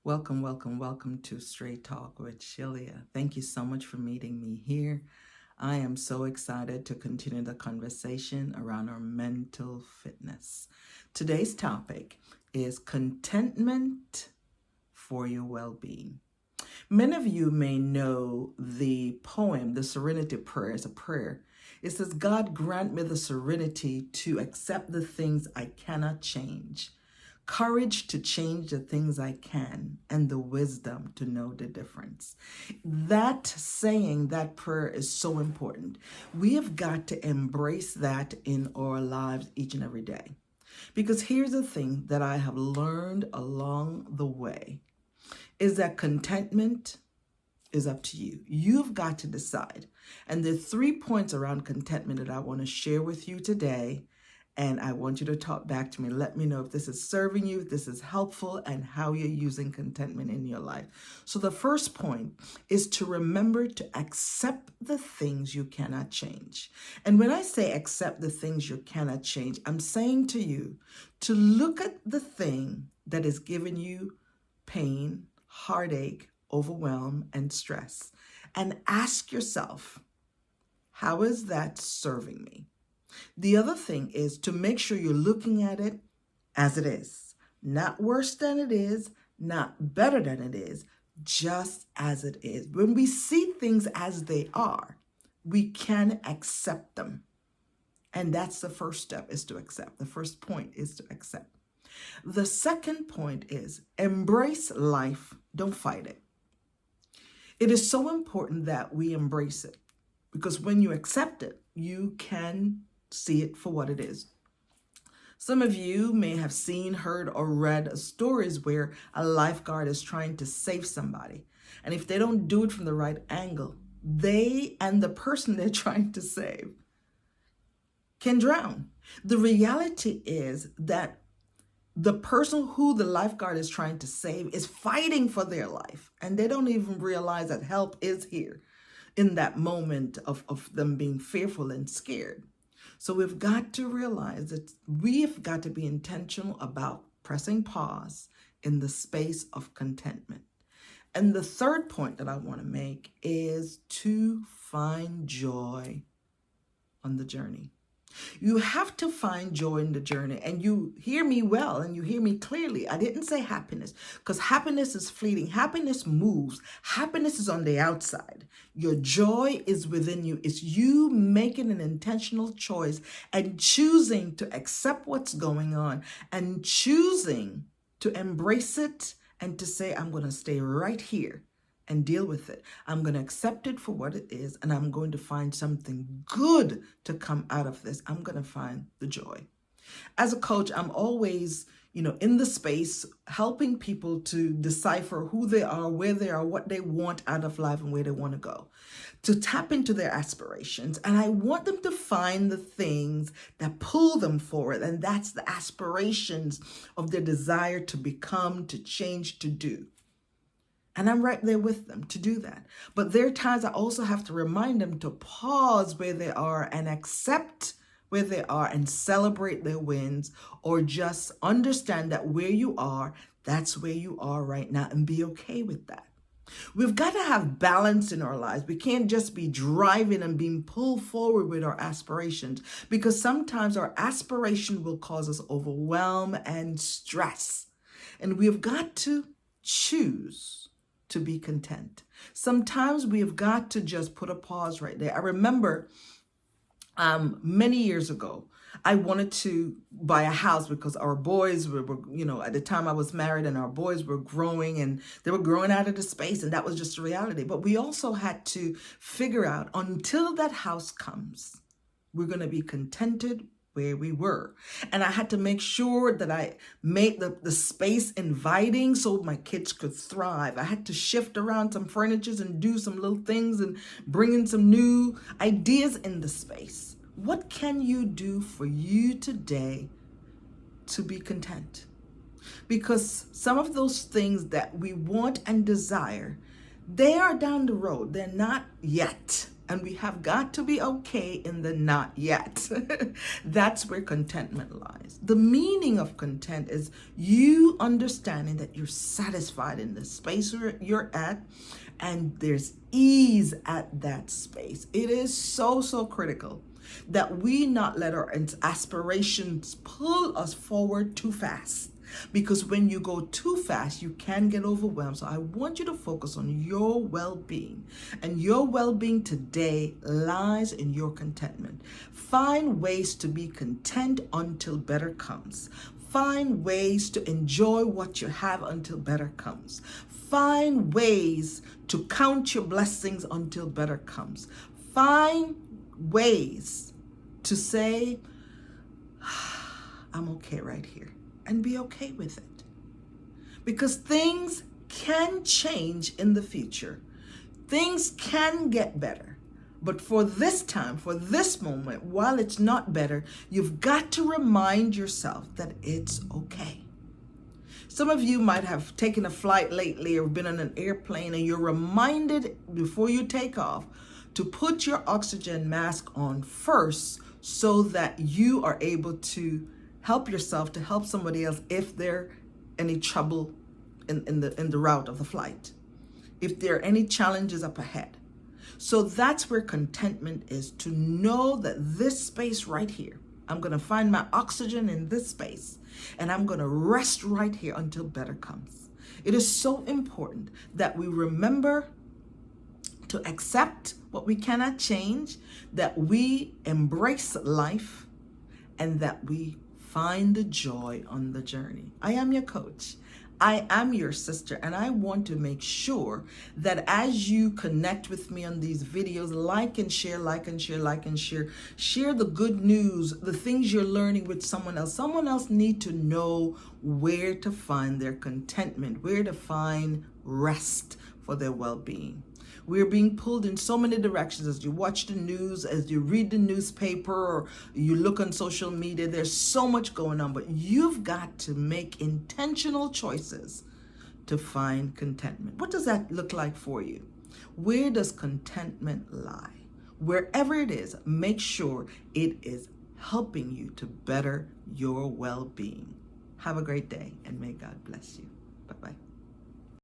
Welcome to Straight Talk with Shelia. Thank you so much for meeting me here. I am so excited to continue the conversation around our mental fitness. Today's topic is contentment for your well being. Many of you may know the poem, the Serenity Prayer, is a prayer. It says, God grant me the serenity to accept the things I cannot change, courage to change the things I can, and the wisdom to know the difference. That saying, that prayer is so important. We have got to embrace that in our lives each and every day. Because here's the thing that I have learned along the way is that contentment is up to you. You've got to decide. And there are 3 points around contentment that I want to share with you today. And I want you to talk back to me. Let me know if this is serving you, if this is helpful, and how you're using contentment in your life. So the first point is to remember to accept the things you cannot change. And when I say accept the things you cannot change, I'm saying to you to look at the thing that is giving you pain, heartache, overwhelm, and stress, and ask yourself, how is that serving me? The other thing is to make sure you're looking at it as it is, not worse than it is, not better than it is, just as it is. When we see things as they are, we can accept them. And that's the first step, is to accept. The first point is to accept. The second point is embrace life, don't fight it. It is so important that we embrace it, because when you accept it, you can see it for what it is. Some of you may have seen, heard, or read stories where a lifeguard is trying to save somebody. And if they don't do it from the right angle, they and the person they're trying to save can drown. The reality is that the person who the lifeguard is trying to save is fighting for their life, and they don't even realize that help is here in that moment of them being fearful and scared. So we've got to realize that we've got to be intentional about pressing pause in the space of contentment. And the third point that I want to make is to find joy on the journey. You have to find joy in the journey. And you hear me well and you hear me clearly. I didn't say happiness, because happiness is fleeting. Happiness moves. Happiness is on the outside. Your joy is within you. It's you making an intentional choice and choosing to accept what's going on and choosing to embrace it and to say, I'm going to stay right here and deal with it. I'm going to accept it for what it is, and I'm going to find something good to come out of this. I'm going to find the joy. As a coach, I'm always, in the space helping people to decipher who they are, where they are, what they want out of life, and where they want to go, to tap into their aspirations. And I want them to find the things that pull them forward. And that's the aspirations of their desire to become, to change, to do. And I'm right there with them to do that. But there are times I also have to remind them to pause where they are and accept where they are and celebrate their wins, or just understand that where you are, that's where you are right now, and be okay with that. We've got to have balance in our lives. We can't just be driving and being pulled forward with our aspirations, because sometimes our aspiration will cause us overwhelm and stress. And we've got to choose to be content. Sometimes we have got to just put a pause right there. I remember many years ago, I wanted to buy a house because our boys were, at the time I was married, and our boys were growing, and they were growing out of the space, and that was just a reality. But we also had to figure out, until that house comes, we're going to be contented where we were. And I had to make sure that I made the space inviting so my kids could thrive. I had to shift around some furniture and do some little things and bring in some new ideas in the space. What can you do for you today to be content? Because some of those things that we want and desire, they are down the road. They're not yet. And we have got to be okay in the not yet. That's where contentment lies. The meaning of content is you understanding that you're satisfied in the space where you're at, and there's ease at that space. It is so, so critical that we not let our aspirations pull us forward too fast. Because when you go too fast, you can get overwhelmed. So I want you to focus on your well-being. And your well-being today lies in your contentment. Find ways to be content until better comes. Find ways to enjoy what you have until better comes. Find ways to count your blessings until better comes. Find ways to say, I'm okay right here. And be okay with it. Because things can change in the future. Things can get better. But for this time, for this moment, while it's not better, you've got to remind yourself that it's okay. Some of you might have taken a flight lately or been on an airplane, and you're reminded before you take off to put your oxygen mask on first so that you are able to help yourself to help somebody else if there any trouble in the route of the flight, if there are any challenges up ahead. So that's where contentment is, to know that this space right here, I'm going to find my oxygen in this space, and I'm going to rest right here until better comes. It is so important that we remember to accept what we cannot change, that we embrace life, and that we find the joy on the journey. I am your coach. I am your sister, and I want to make sure that as you connect with me on these videos, like and share, like and share, like and share, share the good news, the things you're learning with someone else. Someone else need to know where to find their contentment, where to find rest for their well-being. We're being pulled in so many directions as you watch the news, as you read the newspaper, or you look on social media. There's so much going on, but you've got to make intentional choices to find contentment. What does that look like for you? Where does contentment lie? Wherever it is, make sure it is helping you to better your well-being. Have a great day, and may God bless you. Bye-bye.